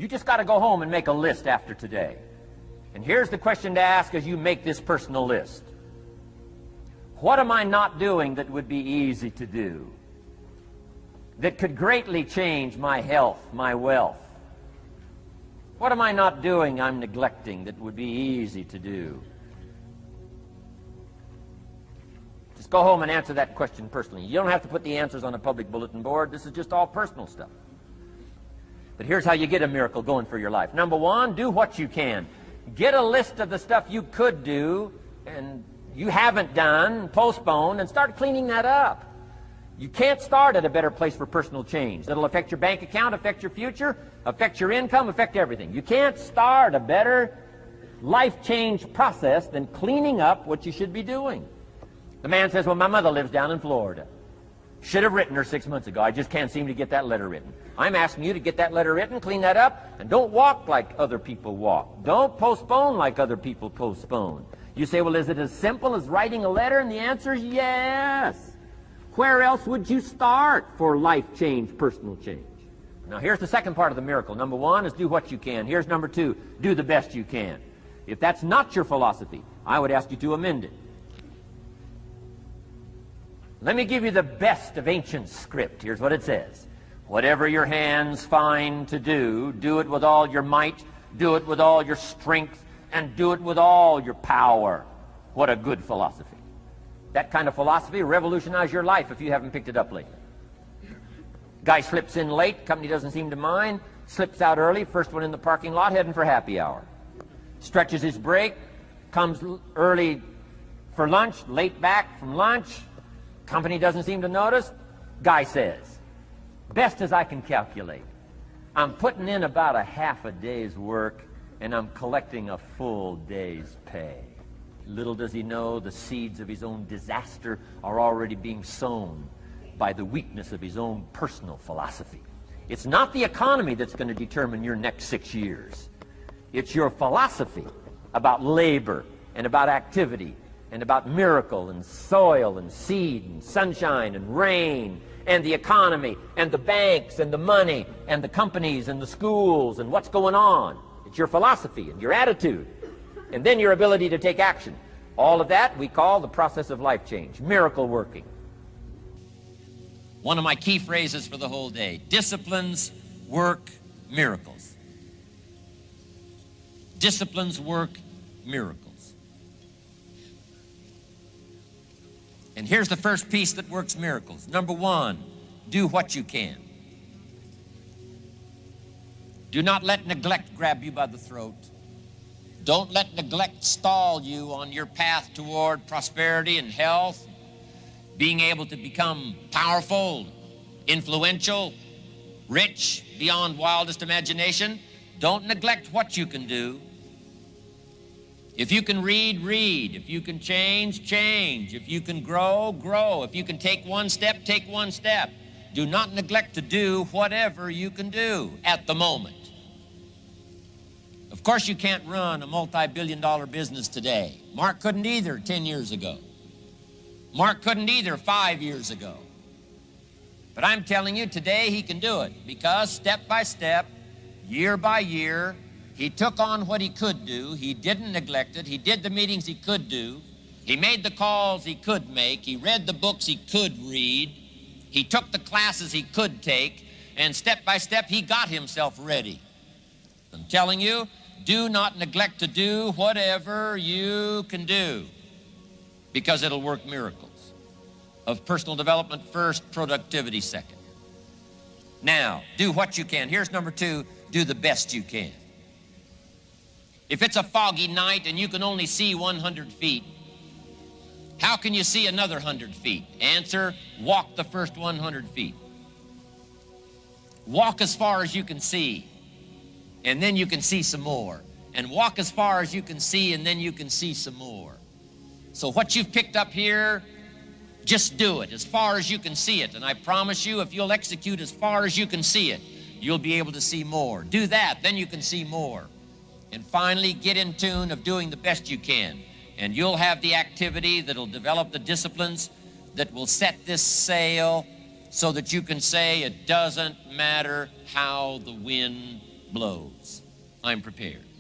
You just got to go home and make a list after today. And here's the question to ask as you make this personal list. What am I not doing that would be easy to do, that could greatly change my health, my wealth? What am I not doing I'm neglecting that would be easy to do? Just go home and answer that question personally. You don't have to put the answers on a public bulletin board. This is just all personal stuff. But here's how you get a miracle going for your life. Number one, do what you can. Get a list of the stuff you could do and you haven't done, postponed, and start cleaning that up. You can't start at a better place for personal change. That'll affect your bank account, affect your future, affect your income, affect everything. You can't start a better life change process than cleaning up what you should be doing. The man says, well, my mother lives down in Florida. Should have written her 6 months ago. I just can't seem to get that letter written. I'm asking you to get that letter written, clean that up, and don't walk like other people walk. Don't postpone like other people postpone. You say, well, is it as simple as writing a letter? And the answer is yes. Where else would you start for life change, personal change? Now, here's the second part of the miracle. Number one is do what you can. Here's number two, do the best you can. If that's not your philosophy, I would ask you to amend it. Let me give you the best of ancient script. Here's what it says. Whatever your hands find to do, do it with all your might, do it with all your strength, and do it with all your power. What a good philosophy. That kind of philosophy will revolutionize your life if you haven't picked it up lately. Guy slips in late, company doesn't seem to mind, slips out early, first one in the parking lot, heading for happy hour. Stretches his break, comes early for lunch, late back from lunch, company doesn't seem to notice. Guy says, best as I can calculate, I'm putting in about a half a day's work and I'm collecting a full day's pay. Little does he know the seeds of his own disaster are already being sown by the weakness of his own personal philosophy. It's not the economy that's going to determine your next 6 years. It's your philosophy about labor and about activity and about miracle and soil and seed and sunshine and rain and the economy and the banks and the money and the companies and the schools and what's going on. It's your philosophy and your attitude and then your ability to take action. All of that we call the process of life change, miracle working. One of my key phrases for the whole day, disciplines work miracles. Disciplines work miracles. And here's the first piece that works miracles. Number one, do what you can. Do not let neglect grab you by the throat. Don't let neglect stall you on your path toward prosperity and health, being able to become powerful, influential, rich beyond wildest imagination. Don't neglect what you can do. If you can read, read. If you can change, change. If you can grow, grow. If you can take one step, take one step. Do not neglect to do whatever you can do at the moment. Of course, you can't run a multi-billion-dollar business today. Mark couldn't either 10 years ago. Mark couldn't either 5 years ago. But I'm telling you, today he can do it because step by step, year by year, he took on what he could do. He didn't neglect it. He did the meetings he could do. He made the calls he could make. He read the books he could read. He took the classes he could take. And step by step, he got himself ready. I'm telling you, do not neglect to do whatever you can do because it'll work miracles. Of personal development first, productivity second. Now, do what you can. Here's number two, do the best you can. If it's a foggy night and you can only see 100 feet, how can you see another 100 feet? Answer, walk the first 100 feet. Walk as far as you can see, and then you can see some more. And walk as far as you can see, and then you can see some more. So what you've picked up here, just do it as far as you can see it. And I promise you, if you'll execute as far as you can see it, you'll be able to see more. Do that, then you can see more. And finally, get in tune of doing the best you can. And you'll have the activity that'll develop the disciplines that will set this sail so that you can say it doesn't matter how the wind blows. I'm prepared.